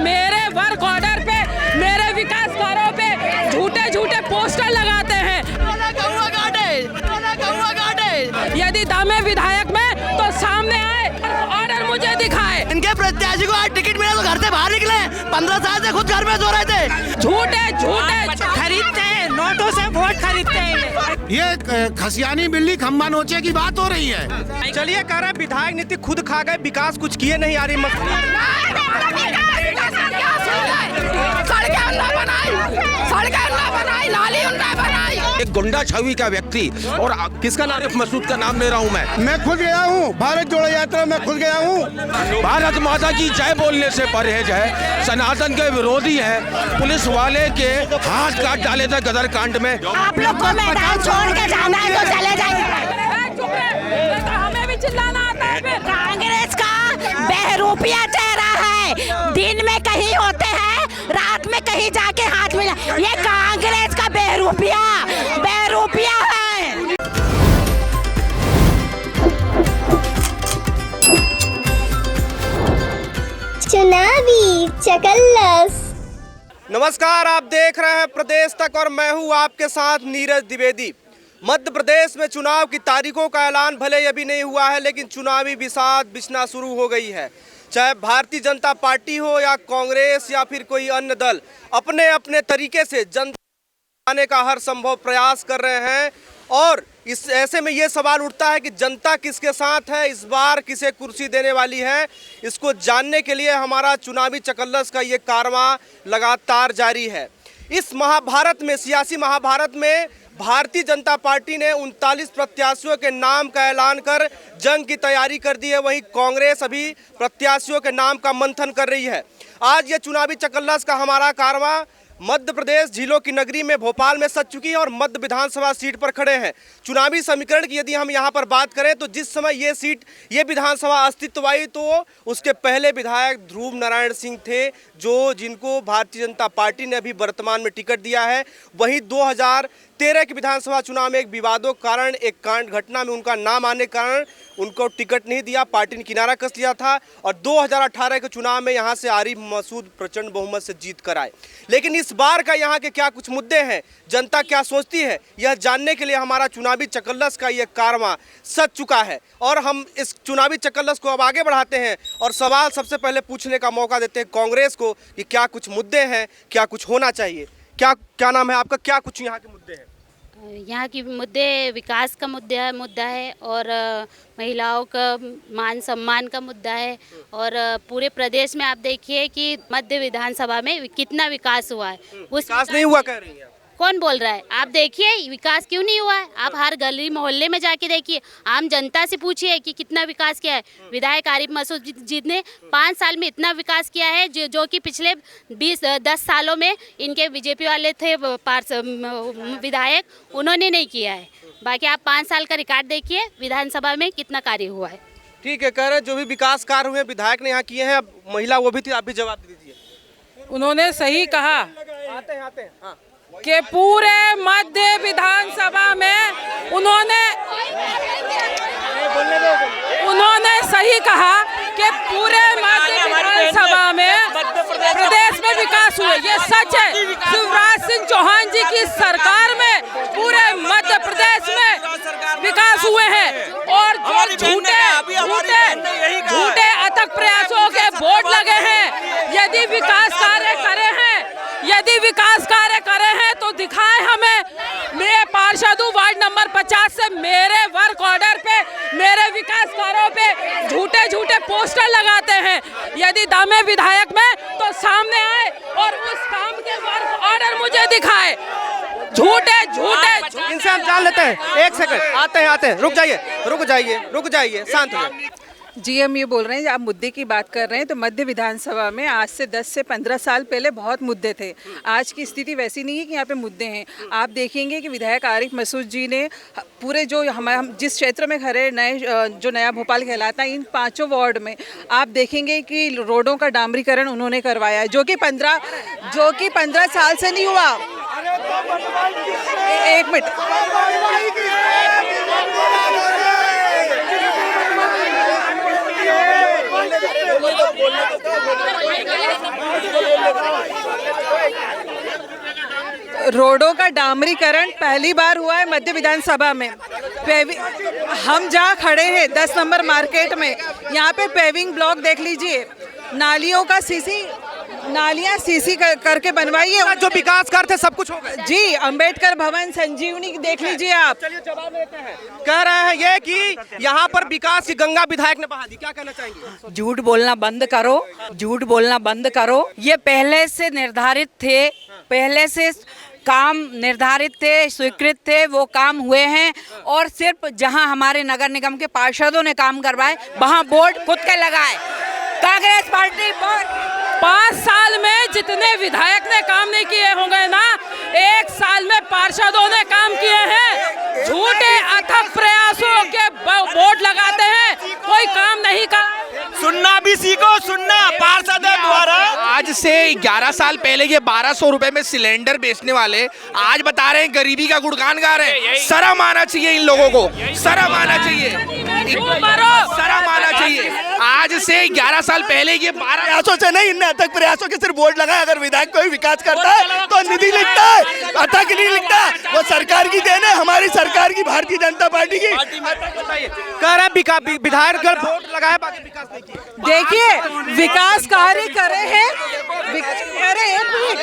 मेरे work order पे, मेरे विकास कार्यों पे झूठे झूठे पोस्टर लगाते हैं। यदि दम है विधायक में तो सामने आए, ऑर्डर मुझे दिखाए। इनके प्रत्याशी को आज टिकट मिला तो घर से बाहर निकले। 15 साल से खुद घर में सो रहे थे। झूठे झूठे खरीदते हैं, नोटों से वोट खरीदते हैं। ये खसियानी बिल्ली खम्बा नोचे की बात हो रही है। चलिए कह रहे विधायक नीति खुद खा गए, विकास कुछ किए नहीं आ रही। एक गुंडा छवि का व्यक्ति और किसका नाम, आरिफ मसूद का नाम ले रहा हूँ मैं खुद गया हूँ भारत जोड़ो यात्रा में, खुद गया हूँ। भारत माता की जय बोलने से परहेज है, सनातन के विरोधी है। पुलिस वाले के हाथ काट डाले थे गदर कांड में। आप लोग को मैदान छोड़ के जाना है तो चले जाइए। हमें भी चिल्लाना आता है। कांग्रेस का बहरूपिया चेहरा है, दिन में कहीं होते हैं, रात में कहीं जाके हाथ मिला। ये कांग्रेस का बहरूपिया है। चुनावी चकल्लस। नमस्कार, आप देख रहे हैं प्रदेश तक और मैं हूं आपके साथ नीरज द्विवेदी। मध्य प्रदेश में चुनाव की तारीखों का ऐलान भले अभी नहीं हुआ है, लेकिन चुनावी बिसात बिछना शुरू हो गई है। चाहे भारतीय जनता पार्टी हो या कांग्रेस या फिर कोई अन्य दल, अपने अपने तरीके से जनता आने का हर संभव प्रयास कर रहे हैं। और इस ऐसे में ये सवाल उठता है कि जनता किसके साथ है, इस बार किसे कुर्सी देने वाली है। इसको जानने के लिए हमारा चुनावी चकल्लस का ये कारवां लगातार जारी है। इस महाभारत में, सियासी महाभारत में, भारतीय जनता पार्टी ने 39 प्रत्याशियों के नाम का ऐलान कर जंग की तैयारी कर दी है। वहीं कांग्रेस अभी प्रत्याशियों के नाम का मंथन कर रही है। आज ये चुनावी चकल्लस का हमारा कारवां मध्य प्रदेश झीलों की नगरी में भोपाल में सज चुकी है और मध्य विधानसभा सीट पर खड़े हैं। चुनावी समीकरण की यदि हम यहां पर बात करें तो जिस समय ये सीट, ये विधानसभा अस्तित्व आई तो उसके पहले विधायक ध्रुव नारायण सिंह थे, जिनको भारतीय जनता पार्टी ने अभी वर्तमान में टिकट दिया है। वहीं 2013 के विधानसभा चुनाव में एक विवादों के कारण, एक कांड घटना में उनका नाम आने के कारण उनको टिकट नहीं दिया, पार्टी ने किनारा कस लिया था। और 2018 के चुनाव में यहाँ से आरिफ मसूद प्रचंड बहुमत से जीत कर आए। लेकिन इस बार का यहाँ के क्या कुछ मुद्दे हैं, जनता क्या सोचती है, यह जानने के लिए हमारा चुनावी चकल्लस का यह कारवां सज चुका है। और हम इस चुनावी चकल्लस को अब आगे बढ़ाते हैं और सवाल सबसे पहले पूछने का मौका देते हैं कांग्रेस को कि क्या कुछ मुद्दे हैं, क्या कुछ होना चाहिए। क्या नाम है आपका, क्या कुछ यहाँ के मुद्दे हैं? यहाँ की मुद्दे विकास का मुद्दा है और महिलाओं का मान सम्मान का मुद्दा है। और पूरे प्रदेश में आप देखिए कि मध्य विधानसभा में कितना विकास हुआ है। उस विकास नहीं हुआ कह रही हैं? कौन बोल रहा है? आप देखिए विकास क्यों नहीं हुआ है। आप हर गली मोहल्ले में जाके देखिए, आम जनता से पूछिए कि कितना विकास किया है। विधायक आरिफ मसूद जी ने 5 साल में इतना विकास किया है जो कि पिछले 10 सालों में इनके बीजेपी वाले थे विधायक, उन्होंने नहीं किया है। बाकी आप 5 साल का रिकॉर्ड देखिए विधानसभा में कितना कार्य हुआ है। ठीक है, कह रहे जो भी विकास कार्य हुए विधायक ने यहाँ किए हैं। अब महिला वो भी थी, आप भी जवाब दीजिए। उन्होंने सही कहा आते हैं हाँ। कि पूरे मध्य विधानसभा में उन्होंने सही कहा कि पूरे मध्य विधानसभा में प्रदेश में विकास हुए। ये सच है। शिवराज सिंह चौहान जी की सरकार में पूरे मध्य प्रदेश में विकास हुए हैं। और जो झूठे अथक प्रयासों के बोर्ड लगे हैं, यदि विकास कार्य करे हैं तो दिखाए हमें। मैं पार्षद हूँ वार्ड नंबर 50 से, मेरे वर्क ऑर्डर पे, मेरे विकास कार्यों पे झूठे झूठे पोस्टर लगाते हैं। यदि दम है विधायक में तो सामने आए और उस काम के वर्क ऑर्डर मुझे दिखाए। झूठे इनसे हम जान लेते हैं। एक सेकंड, आते हैं। रुक जाइए, शांत हो जाइए। जी, हम ये बोल रहे हैं, आप मुद्दे की बात कर रहे हैं तो मध्य विधानसभा में आज से 10 से 15 साल पहले बहुत मुद्दे थे। आज की स्थिति वैसी नहीं है कि यहाँ पे मुद्दे हैं। आप देखेंगे कि विधायक आरिफ मसूद जी ने पूरे जो हम जिस क्षेत्र में खड़े जो नया भोपाल कहलाता है, इन 5 वार्ड में आप देखेंगे कि रोडों का डामरीकरण उन्होंने करवाया है, जो कि 15 साल से नहीं हुआ। एक मिनट, रोडों का डामरीकरण पहली बार हुआ है मध्य विधानसभा में। हम जहाँ खड़े हैं 10 नंबर मार्केट में, यहाँ पे पेविंग ब्लॉक देख लीजिए, नालियों का नालियाँ सीसी करके बनवाई है। जो विकास कार्य थे सब कुछ हो गए जी, अंबेडकर भवन, संजीवनी देख लीजिए आप। चलिए जवाब देते हैं। कह रहे हैं ये कि यहाँ पर विकास की गंगा विधायक ने बहा दी, क्या कहना चाहेंगे? झूठ बोलना बंद करो, झूठ बोलना बंद करो। ये पहले से निर्धारित थे, पहले से काम निर्धारित थे, स्वीकृत थे, वो काम हुए हैं। और सिर्फ जहां हमारे नगर निगम के पार्षदों ने काम करवाए वहां बोर्ड खुद के लगाए। कांग्रेस पार्टी 5 साल में जितने विधायक ने काम नहीं किए होंगे ना, 1 साल में पार्षदों ने काम किए हैं। झूठे अथक प्रयासों के बोर्ड लगाते हैं, कोई काम नहीं कर। सुनना भी सीखो, सुनना पार्षदों द्वारा। आज से 11 साल पहले ये 1200 रुपए में सिलेंडर बेचने वाले आज बता रहे हैं गरीबी का गुणगान गा रहे हैं। शर्म आना चाहिए इन लोगों को, शर्म आना चाहिए, शर्म आना चाहिए। आज से 11 साल पहले ये 12 प्रयासों से नहीं, इनने अथक प्रयासों के सिर्फ बोर्ड लगाया। अगर विधायक कोई विकास करता है तो निधि लिखता है, अथक नहीं लिखता। वो सरकार की देन है, हमारी सरकार की, भारतीय जनता पार्टी की। कह रहे हैं विधायक वोट लगाए, बाकी विकास नहीं किया। देखिए विकास कार्य कर रहे हैं। अरे एक मिनट,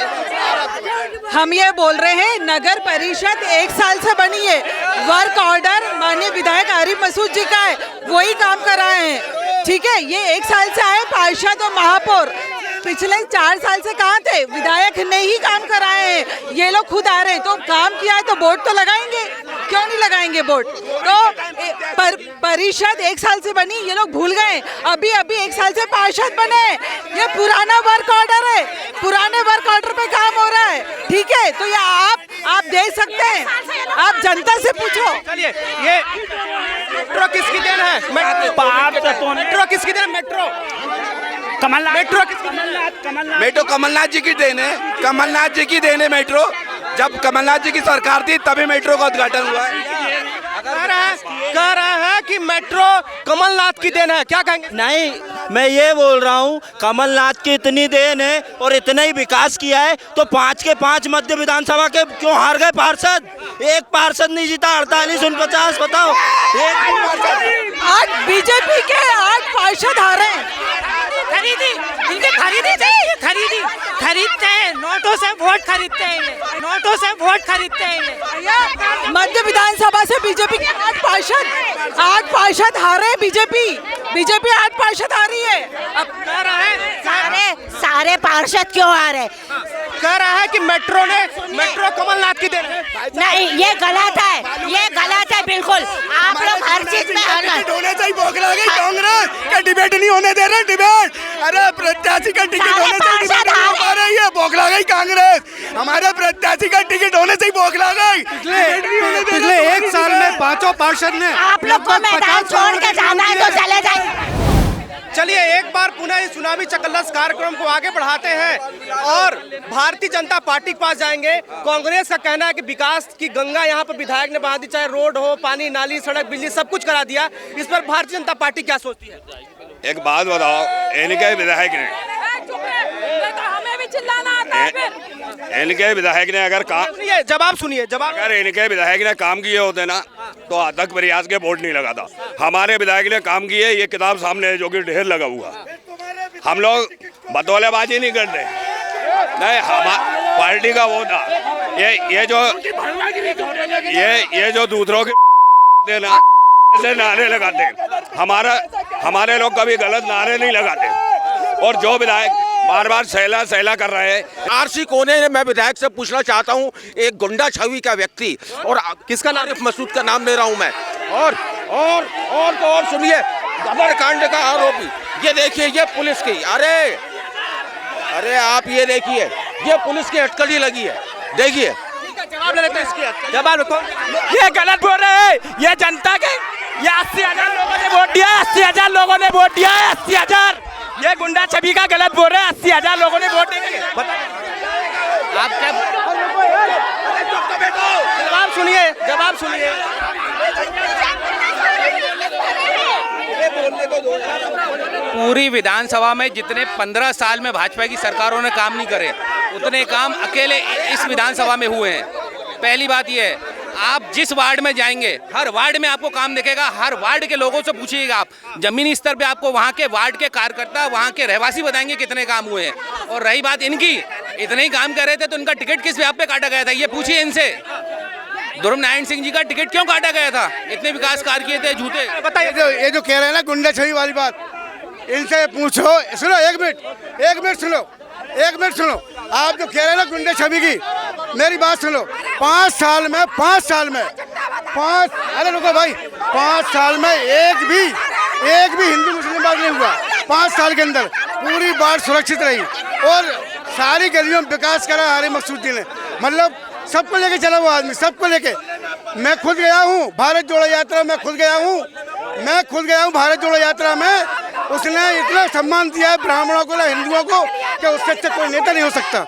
हम ये बोल रहे हैं नगर परिषद 1 साल से बनी है, वर्क ऑर्डर माननीय विधायक आरिफ मसूद जी का है, वही काम कर रहे हैं। ठीक है, ये 1 साल से आए पार्षद और महापौर, पिछले 4 साल से कहाँ थे? विधायक ने ही काम कराए हैं, ये लोग खुद आ रहे हैं। तो काम किया है तो बोर्ड तो लगाएंगे, क्यों नहीं लगाएंगे बोर्ड? तो परिषद 1 साल से बनी, ये लोग भूल गए, अभी 1 साल से पार्षद बने। ये पुराना वर्क ऑर्डर है, पुराने वर्क ऑर्डर पे काम हो रहा है। ठीक है, तो ये आप देख सकते हैं, आप जनता से पूछो। चलिए, ये मेट्रो किसकी देन है? मेट्रो किसकी देन? Metro Kamal Nath, metro metro Kamal Nath ji की देन है, कमलनाथ जी की देन है मेट्रो। जब कमलनाथ जी की सरकार थी तभी मेट्रो का उद्घाटन हुआ है। कह रहे हैं कि मेट्रो कमलनाथ की देन है, क्या कहेंगे? नहीं, मैं ये बोल रहा हूँ कमलनाथ की इतनी देन है और इतना ही विकास किया है तो 5 के 5 मध्य विधानसभा के क्यों हार गए पार्षद? एक पार्षद नहीं जीता, 48-49। बताओ, एक 8 बीजेपी के 8 पार्षद हारे। खरीदी, इनके खरीदी चाहिए, खरीदते हैं, नोटों से वोट खरीदते हैं, नोटों से वोट खरीदते हैं। मध्य विधानसभा से बीजेपी के 8 पार्षद हारे। बीजेपी 8 पार्षद हारी है। अब कह रहे हैं सारे पार्षद क्यों आ रहे? कह रहा है कि मेट्रो कमलनाथ की देन है। नहीं, ये गलत है, ये गलत है बिल्कुल। आप लोग हर चीज में टिकट होने चाहिए, बौखला गई कांग्रेस का डिबेट नहीं होने दे रहे, डिबेट। अरे प्रत्याशी का टिकट होने चाहिए, डिबेट नहीं हो रही है, बौखला गई कांग्रेस। हमारे प्रत्याशी का टिकट होने चाहिए, बौखला गई। पिछले 1 साल में 5 पार्षद ने आप लोग को मैदान छोड़ के जाना है तो चले जाइए। चलिए एक बार पुनः इस चुनावी चकल्लस कार्यक्रम को आगे बढ़ाते हैं और भारतीय जनता पार्टी के पास जाएंगे। कांग्रेस का कहना है कि विकास की गंगा यहाँ पर विधायक ने बहा दी, चाहे रोड हो, पानी, नाली, सड़क, बिजली सब कुछ करा दिया। इस पर भारतीय जनता पार्टी क्या सोचती है? एक बात बताओ, इनके विधायक ने हमें भी चिल्लाना आता है फिर। इनके विधायक ने अगर काम, जवाब सुनिए, अगर इनके विधायक ने काम किए होते ना तो अथक प्रयास के बोर्ड नहीं लगाता। हमारे विधायक ने काम किए, ये किताब सामने है जो कि ढेर लगा हुआ। हम लोग बतौलेबाजी नहीं करते, नहीं, हमारी पार्टी का वो था। ये जो दूसरों के देना से नारे लगाते हैं, हमारे लोग कभी गलत नारे नहीं लगाते। और जो विधायक बार बार सहला कर रहे हैं। आरसी कोने ने, मैं विधायक से पूछना चाहता हूं, एक गुंडा छवि का व्यक्ति, और किसका नाम? आरिफ मसूद का नाम ले रहा हूं मैं। और सुनिए, गदर कांड का आरोपी, ये देखिए, ये पुलिस की, अरे आप ये देखिए, ये पुलिस की अटकली लगी है, देखिए। जवाब ले लेते हैं इसकी, जवाब रखो। ये गलत बोल रहे हैं, ये जनता के, ये 80,000 लोगों ने वोट दिया है, 80,000 लोगों ने वोट दिया है, 80,000। ये गुंडा छवि का गलत बोल रहे हैं, 80,000 लोगों ने वोट दिया। आप क्या जवाब सुनिए, पूरी विधानसभा में जितने 15 साल में भाजपा की सरकारों ने काम नहीं करे, उतने काम अकेले इस विधानसभा में हुए हैं। पहली बात यह है, आप जिस वार्ड में जाएंगे हर वार्ड में आपको काम दिखेगा। हर वार्ड के लोगों से पूछिएगा आप, जमीनी स्तर पे आपको वहाँ के वार्ड के कार्यकर्ता, वहाँ के रहवासी बताएंगे कितने काम हुए हैं। और रही बात इनकी, इतने ही काम कर रहे थे तो इनका टिकट किस व्याप पे काटा गया था, ये पूछिए इनसे। ध्रुव नारायण सिंह जी का टिकट क्यों काटा गया था? इतने विकास कार्य किए थे झूठे। बताइए, ये जो कह रहे हैं ना गुंडा छवि वाली बात, इनसे पूछो। सुनो, एक मिनट सुनो। आप जो कह रहे हैं ना गुंडे छवि की, मेरी बात सुनो। 5 साल में अरे रुको भाई, 5 साल में एक भी हिंदू मुस्लिम बात नहीं हुआ। 5 साल के अंदर पूरी बात सुरक्षित रही और सारी गलियों में विकास करा आरिफ मकसूद जी ने। मतलब सबको लेके चला वो आदमी, सबको लेके। मैं खुद गया हूँ भारत जोड़ो यात्रा में, खुद गया हूँ भारत जोड़ो यात्रा में। उसने इतना सम्मान दिया है ब्राह्मणों को, हिंदुओं को, कि उससे अच्छा कोई नेता नहीं हो सकता।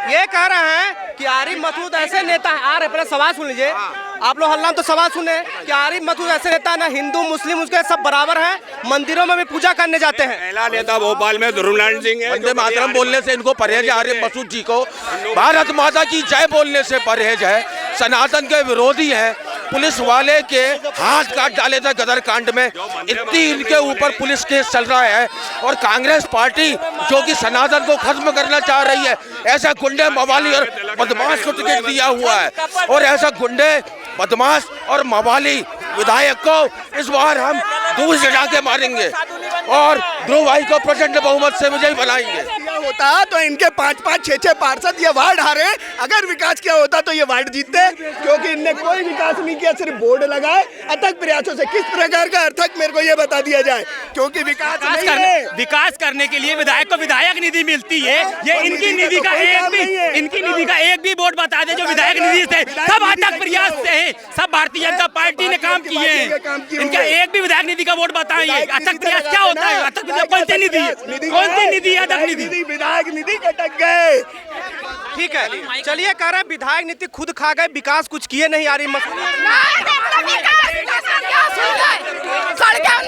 ये कह रहे हैं कि आरिफ मसूद ऐसे नेता है। आ रहे, पहले सवाल सुन लीजिए आप लोग, हल्ला तो सवाल सुने कि आरिफ मसूद ऐसे नेता है ना, हिंदू मुस्लिम उसके सब बराबर हैं, मंदिरों में भी पूजा करने जाते हैं। पहला नेता भोपाल में ध्रुव नारायण सिंह है। वंदे मातरम बोलने से इनको परहेज है। आरिफ मसूद जी को भारत माता की जय बोलने से परहेज है। सनातन के विरोधी है। पुलिस वाले के हाथ काट डाले थे गदर कांड में, इतनी इनके ऊपर पुलिस केस चल रहा है। और कांग्रेस पार्टी जो कि सनातन को खत्म करना चाह रही है, ऐसा गुंडे, मवाली और बदमाश को टिकट दिया हुआ है। और ऐसा गुंडे, बदमाश और मवाली विधायक को इस बार हम दूर से जाके मारेंगे और ध्रुव भाई को प्रचंड बहुमत से विजयी बनाएंगे। होता तो इनके 5-5, 6-6 पार्षद ये वार्ड हारे। अगर विकास किया होता तो ये वार्ड जीतते, क्योंकि इनने कोई विकास नहीं किया, सिर्फ बोर्ड लगाए अथक प्रयासों से। किस प्रकार का अर्थक मेरे को ये बता दिया जाए, क्योंकि विकास करने के लिए विधायक को विधायक निधि मिलती है। ये इनकी निधि का एक भी बोर्ड बता दे जो विधायक निधि से, सब अथक प्रयास से है, सब भारतीय जनता पार्टी ने काम किए हैं। इनका एक भी विधायक निधि का वोट बताइए। अथक प्रयास क्या होता है? अथक प्रयास कौन सी निधि है? अथक निधि, विधायक निधि कटक गए। ठीक है, चलिए कह रहे हैं विधायक नीति खुद खा गए, विकास कुछ किए नहीं। आरिफ मसूद सड़कें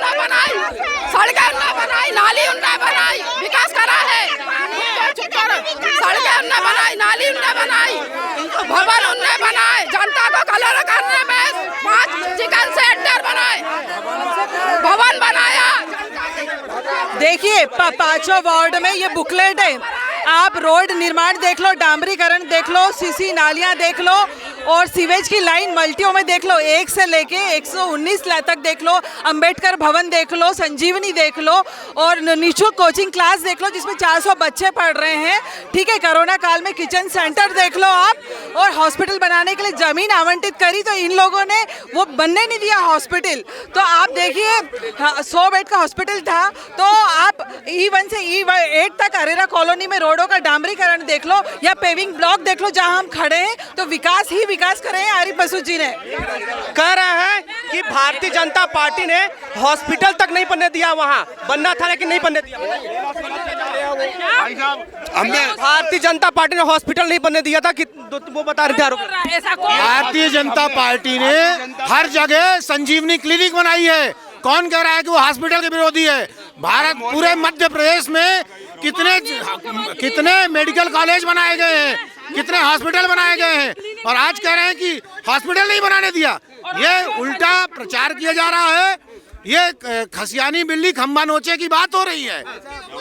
बनाई, नाली उन्हें बनाई, विकास करा है। सड़कें उन्हें बनाई, नाली उन्हें बनाई, भवन उन्हें बनाए, जनता को कलर करने में 5 चिकन सेंटर बनाए, भवन बनाया। देखिए 5 वार्ड में ये बुकलेट है। आप रोड निर्माण देख लो, डामरीकरण देख लो, सीसी नालियां देख लो और सीवेज की लाइन मल्टियों में देख लो, 1 से लेके 119 तक देख लो, अंबेडकर भवन देख लो, संजीवनी देख लो और निशुल्क कोचिंग क्लास देख लो जिसमें 400 बच्चे पढ़ रहे हैं। ठीक है, कोरोना काल में किचन सेंटर देख लो आप। और हॉस्पिटल बनाने के लिए जमीन आवंटित करी तो इन लोगों ने वो बनने नहीं दिया हॉस्पिटल। तो आप देखिए 100 बेड का हॉस्पिटल था, तो आप E1 से E8 तक अरेरा कॉलोनी में रोडों का डामरीकरण देख लो या पेविंग ब्लॉक देख लो जहां हम खड़े हैं। तो विकास ही विकास करे हैं आरिफ मसूद जी ने। कह रहे हैं कि भारतीय जनता पार्टी ने हॉस्पिटल तक नहीं बनने दिया, वहां बनना था लेकिन नहीं बनने दिया। भारतीय जनता पार्टी ने हॉस्पिटल नहीं बनने दिया था कि वो बता रहे थे। भारतीय जनता पार्टी ने हर जगह संजीवनी क्लिनिक बनाई है। कौन कह रहा है कि वो हॉस्पिटल के विरोधी है? भारत पूरे मध्य प्रदेश में कितने मेडिकल कॉलेज बनाए गए हैं, कितने हॉस्पिटल बनाए गए हैं, और आज कह रहे हैं कि हॉस्पिटल नहीं बनाने दिया। ये उल्टा प्रचार किया जा रहा है। ये खसियानी बिल्ली खंबा नोचे की बात हो रही है।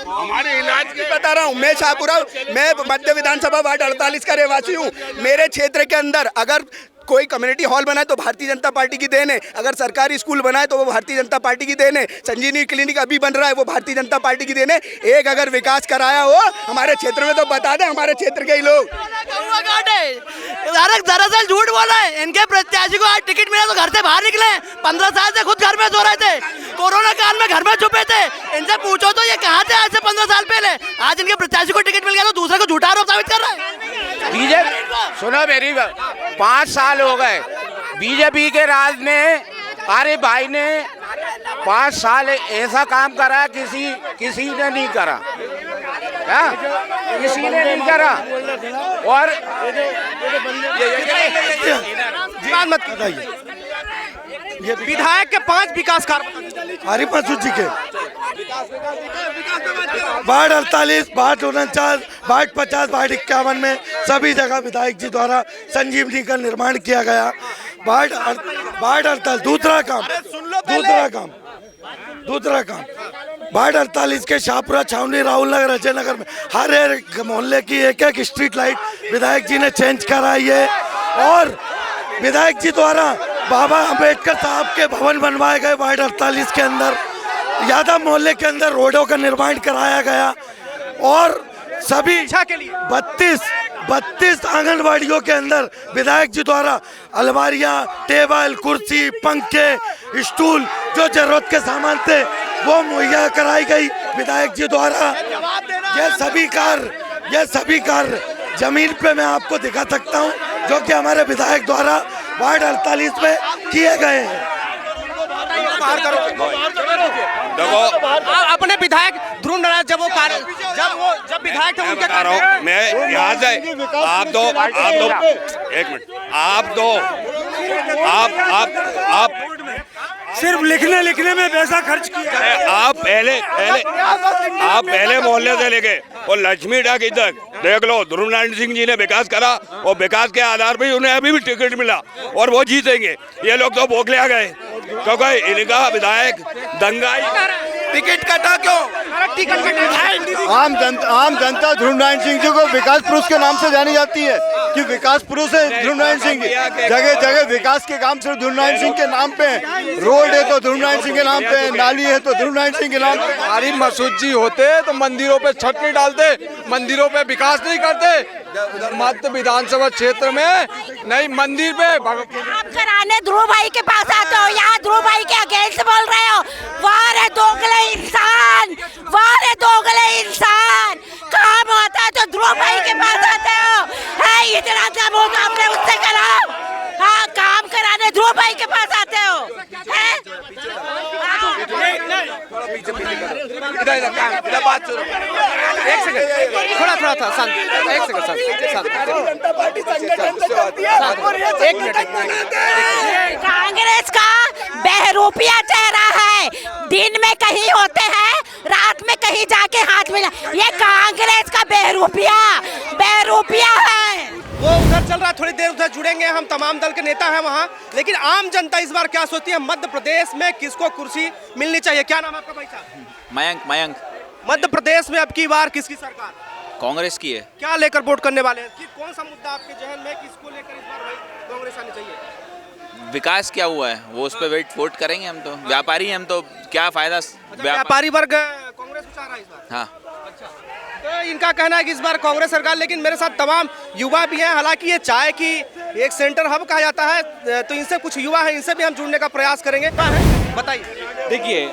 हमारे इलाज की बता रहा हूँ। मैं शाहपुरा, मैं मध्य विधानसभा वार्ड 48 का रहवासी हूँ। मेरे क्षेत्र के अंदर अगर कोई कम्युनिटी हॉल बनाए तो भारतीय जनता पार्टी की देन है, अगर सरकारी स्कूल बनाए तो वो भारतीय जनता पार्टी की देन है, संजीवनी क्लिनिक अभी बन रहा है वो भारतीय जनता पार्टी की देन है। एक अगर विकास कराया हो हमारे क्षेत्र में तो बता दें, हमारे क्षेत्र के ही लोग। दरअसल झूठ बोला है। इनके प्रत्याशी को आज टिकट मिला तो घर से बाहर निकले। 15 साल से खुद घर में सो रहे थे, कोरोना काल में घर में छुपे थे। इनसे पूछो तो ये कहाँ थे आज से 15 साल पहले। आज इनके प्रत्याशी को टिकट मिल गया तो दूसरे को झूठा आरोप साबित कर रहा है। बीजेपी सुनो मेरी 5 साल हो गए बीजेपी के राज में। अरे भाई ने 5 साल ऐसा काम करा किसी ने नहीं करा, किसी ने नहीं करा। और ये विधायक के 5 विकास कार्य आरिफ मसूद जी के वार्ड 48, वार्ड 49, वार्ड 50, वार्ड 51 में सभी जगह विधायक जी द्वारा संजीवनी का निर्माण किया गया। वार्ड 48 दूसरा काम वार्ड 48 के शाहपुरा, छावनी, राहुल नगर, अजय नगर में हर एक मोहल्ले की एक स्ट्रीट लाइट विधायक जी ने चेंज कराई है। और विधायक जी द्वारा बाबा अंबेडकर साहब के भवन बनवाए गए। वार्ड 48 के अंदर यादव मोहल्ले के अंदर रोडों का निर्माण कराया गया और सभी 32 आंगनबाड़ियों के अंदर विधायक जी द्वारा अलमारियां, टेबल, कुर्सी, पंखे, स्टूल, जो जरूरत के सामान थे वो मुहैया कराई गई विधायक जी द्वारा। ये सभी कार्य जमीन पे मैं आपको दिखा सकता हूं, जो कि हमारे विधायक द्वारा वार्ड 48 में किए गए हैं। देखो अपने विधायक ध्रुव नारायण जब विधायक थे उनके कार्य मैं यहाँ से आप दो एक मिनट आप सिर्फ लिखने में पैसा खर्च किया। आप पहले मोहल्ले से लेके और लक्ष्मी डाक तक देख लो, ध्रुव नारायण सिंह जी ने विकास करा और विकास के आधार पर उन्हें अभी भी टिकट मिला और वो जीतेंगे। ये लोग तो भोगले आ गए क्योंकि इनका विधायक दंगाई टिकट कटा क्यों? आम जनता ध्रुव नारायण सिंह जी को विकास पुरुष के नाम से जानी जाती है कि विकास पुरुष है ध्रुव नारायण सिंह जी। जगह जगह विकास के काम सिर्फ ध्रुव नारायण सिंह के नाम पे है। रोड है तो ध्रुव नारायण सिंह के नाम पे है, नाली है तो ध्रुव नारायण सिंह के नाम पे। आरिफ मसूद जी होते तो मंदिरों पे छत नहीं डालते, मंदिरों पे विकास नहीं करते। मध्य विधानसभा क्षेत्र में नहीं मंदिर पे आप कराने ध्रुव भाई के पास आते हो, यहाँ ध्रुव भाई के अगेंस्ट बोल रहे हो। वाह रे दोगले इंसान, काम होता है तो ध्रुव भाई के पास आते हो। है इतना काम हो तो आपने उससे करा। हाँ, काम कराने ध्रुव भाई के पास आते हो। एक सेकंड थोड़ा था शांत, एक मिनट। कांग्रेस का बहरूपिया चेहरा है, दिन में कहीं होते हैं, रात में कहीं जाके हाथ मिला। ये कांग्रेस का बहरूपिया है। वो उधर चल रहा है, थोड़ी देर उधर जुड़ेंगे हम, तमाम दल के नेता हैं वहाँ। लेकिन आम जनता इस बार क्या सोचती है, मध्य प्रदेश में किसको कुर्सी मिलनी चाहिए? क्या नाम है आपका भाई साहब? मयंक। मध्य प्रदेश में अब की बार किसकी सरकार? कांग्रेस की है। क्या लेकर वोट करने वाले हैं? कौन सा मुद्दा आपके जहन में, किसको लेकर इस बार भाई कांग्रेस आनी चाहिए? विकास क्या हुआ है वो उस पर वोट करेंगे। हम तो व्यापारी हैं, हम तो क्या फायदा। व्यापारी वर्ग कांग्रेस को चाह रहा है इस बार। हाँ, तो इनका कहना है कि इस बार कांग्रेस सरकार। लेकिन मेरे साथ तमाम युवा भी हैं। हालांकि ये चाय की एक सेंटर हब कहा जाता है, तो इनसे कुछ युवा हैं, इनसे भी हम जुड़ने का प्रयास करेंगे। बताइए। देखिए,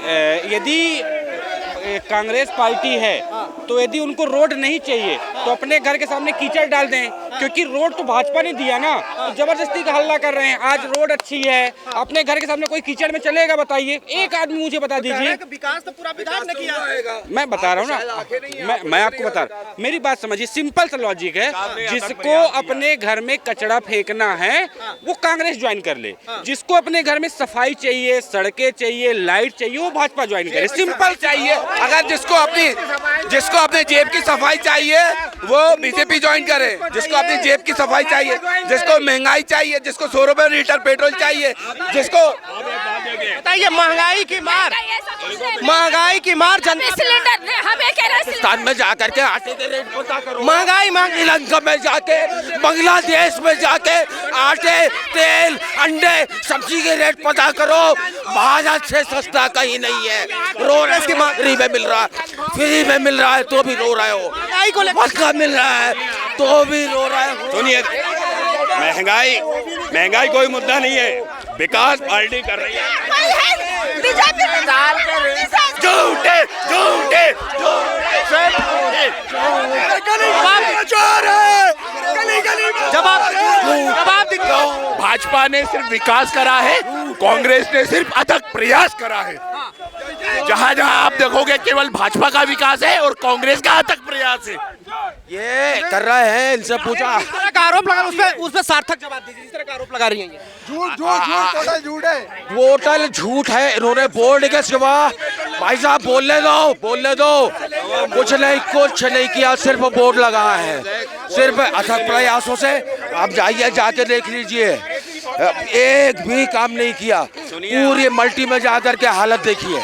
यदि कांग्रेस पार्टी है तो यदि उनको रोड नहीं चाहिए तो अपने घर के सामने कीचड़ डाल दें, क्योंकि रोड तो भाजपा ने दिया ना। तो जबरदस्ती का हल्ला कर रहे हैं। आज रोड अच्छी है, अपने घर के सामने कोई कीचड़ में चलेगा? बताइए, एक आदमी मुझे बता दीजिए। विकास तो पूरा विधायक ने किया। मैं बता रहा हूँ ना, मैं आपको बता रहा हूँ, मेरी बात समझिए। सिंपल सा लॉजिक है, जिसको अपने घर में कचरा फेंकना है वो कांग्रेस ज्वाइन कर ले, जिसको अपने घर में सफाई चाहिए, सड़कें चाहिए, लाइट चाहिए, वो भाजपा ज्वाइन करे। सिंपल चाहिए। अगर जिसको अपने जेब की सफाई चाहिए वो बीजेपी ज्वाइन करे। जिसको अपनी जेब की सफाई चाहिए, जिसको महंगाई चाहिए, जिसको 100 रुपए लीटर पेट्रोल चाहिए, जिसको बताइए महंगाई की मार सिलेंडर हमें कह रहा है पाकिस्तान में जाकर के आटे के रेट पता करो। महंगाई श्रीलंका में जाके, बांग्लादेश में जाके आटे, तेल, अंडे, सब्जी के रेट पता करो। भारत से सस्ता कहीं नहीं है। रो रहे की फ्री में मिल रहा है तो भी रो रहे हो। महंगा मिल रहा है तो भी रो रहे हो। सुनिए, महंगाई कोई मुद्दा नहीं है, विकास पार्टी कर रही है। झूठे भाजपा ने सिर्फ विकास करा है, कांग्रेस ने सिर्फ अथक प्रयास करा है। जहाँ जहाँ आप देखोगे केवल भाजपा का विकास है और कांग्रेस का अथक प्रयास है। ये कर रहे हैं, इनसे पूछा। इस तरह का आरोप लगा, उस पे सार्थक जवाब दीजिए। इस तरह का आरोप लगा रही हैं ये। झूठ झूठ झूठ, टोटल झूठ है। टोटल झूठ है। इन्होंने बोर्ड के सिवा, भाई साहब बोलने दो, कुछ नहीं किया, सिर्फ बोर्ड लगा है, सिर्फ अथक प्रयासों से। आप जाइए, जाके देख लीजिए, एक भी काम नहीं किया। पूरी मल्टी में जाकर के हालत देखिए,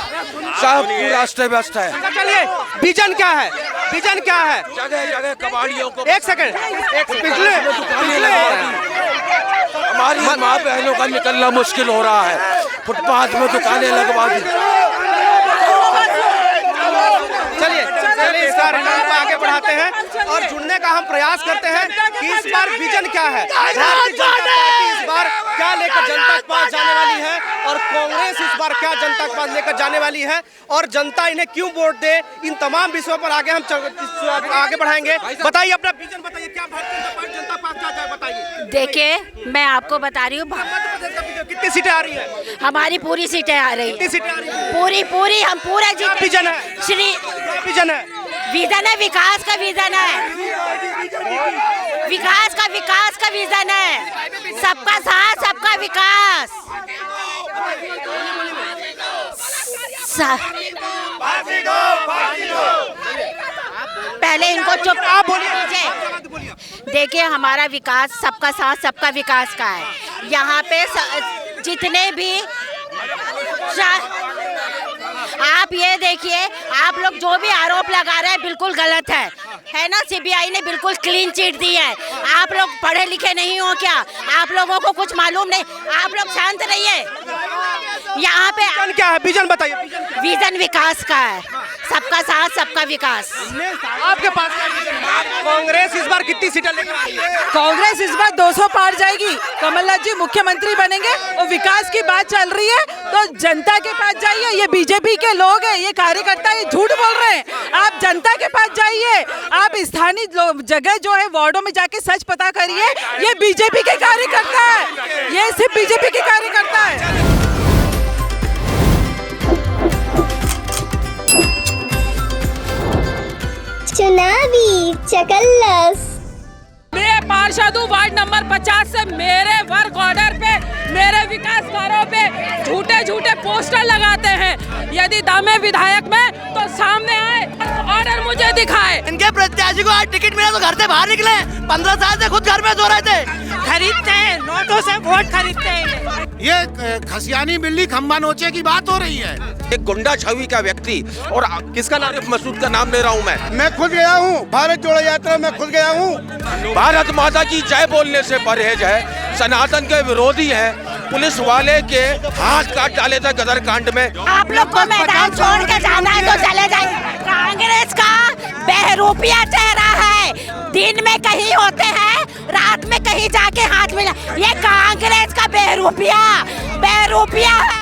सब पूरा अस्त व्यस्त है। चलिए, विजन क्या है? विजन क्या है? जगह जगह कबाड़ियों को, एक सेकंड, पिछले हमारी माँ बहनों का निकलना मुश्किल हो रहा है, फुटपाथ में दुकानें लगवा दी। चलिए इस कार्यक्रम को आगे बढ़ाते हैं और जुड़ने का हम प्रयास करते हैं कि इस बार विजन क्या है, भारतीय जनता पार्टी इस बार क्या लेकर जनता के पास जाने वाली है, और कांग्रेस इस बार क्या जनता के पास लेकर जाने वाली है, और जनता इन्हें क्यों वोट दे। इन तमाम विषयों पर आगे हम आगे बढ़ाएंगे। बताइए अपना विजन, बताइए क्या भारतीय जनता पार्टी क्या जाए, बताइए। देखिए, मैं आपको बता रही हूँ, कितनी सीटें आ रही है? हमारी पूरी सीटें आ रही कितनी सीटें आ रही है? पूरी हम पूरा जीत। विजन है, श्री विजन है, विकास का विजन है, विकास का विजन है, सबका साथ सबका विकास। पहले इनको चुप आप बोलिए। देखिए, हमारा विकास सबका साथ सबका विकास का है। यहाँ पे जितने भी आप ये देखिए, आप लोग जो भी आरोप लगा रहे हैं बिल्कुल गलत है ना। सीबीआई ने बिल्कुल क्लीन चिट दी है। आप लोग पढ़े लिखे नहीं हो क्या? आप लोगों को कुछ मालूम नहीं? आप लोग शांत रहिए। यहाँ पे विजन क्या है? विजन बताइए। विजन विकास का है, सबका साथ सबका विकास। आपके पास कांग्रेस इस बार कितनी सीटें लेकर आई है? कांग्रेस इस बार 200 पार जाएगी। कमलनाथ जी मुख्यमंत्री बनेंगे और विकास की बात चल रही है तो जनता के पास जाइए। ये बीजेपी के लोग हैं, ये कार्यकर्ता, ये झूठ बोल रहे हैं। आप जनता के पास जाइए, आप स्थानीय जगह जो है वार्डों में जाके सच पता करिए। ये बीजेपी के कार्यकर्ता है, ये सिर्फ बीजेपी के कार्यकर्ता है। चुनावी चकल्लस। मैं पार्षद हूँ वार्ड नंबर 50 से। मेरे वर्क ऑर्डर पे, मेरे विकास कार्यों पे झूठे पोस्टर लगाते हैं। यदि दम है विधायक में तो सामने आए, ऑर्डर मुझे दिखाए। इनके प्रत्याशी को आज टिकट मिला तो घर से बाहर निकले। 15 साल से खुद घर में सो रहे थे। खरीदते हैं, नोटों से वोट खरीदते हैं। ये खसियानी बिल्ली खम्बा नोचे की बात हो रही है। एक गुंडा छवि का व्यक्ति, और किसका नाम? मसूद का नाम ले रहा हूँ मैं खुद गया हूँ भारत जोड़ो यात्रा में, खुद गया हूँ। भारत माता की जय बोलने से परहेज है, सनातन के विरोधी है, पुलिस वाले के हाथ काट डाले थे गदर कांड में। आप लोग को मैदान छोड़ के जाना है तो चले जाइए। कांग्रेस का बहरूपिया चेहरा है, दिन में कहीं होते हैं, रात में कहीं जाके हाथ मिला। ये कांग्रेस का बहरूपिया है।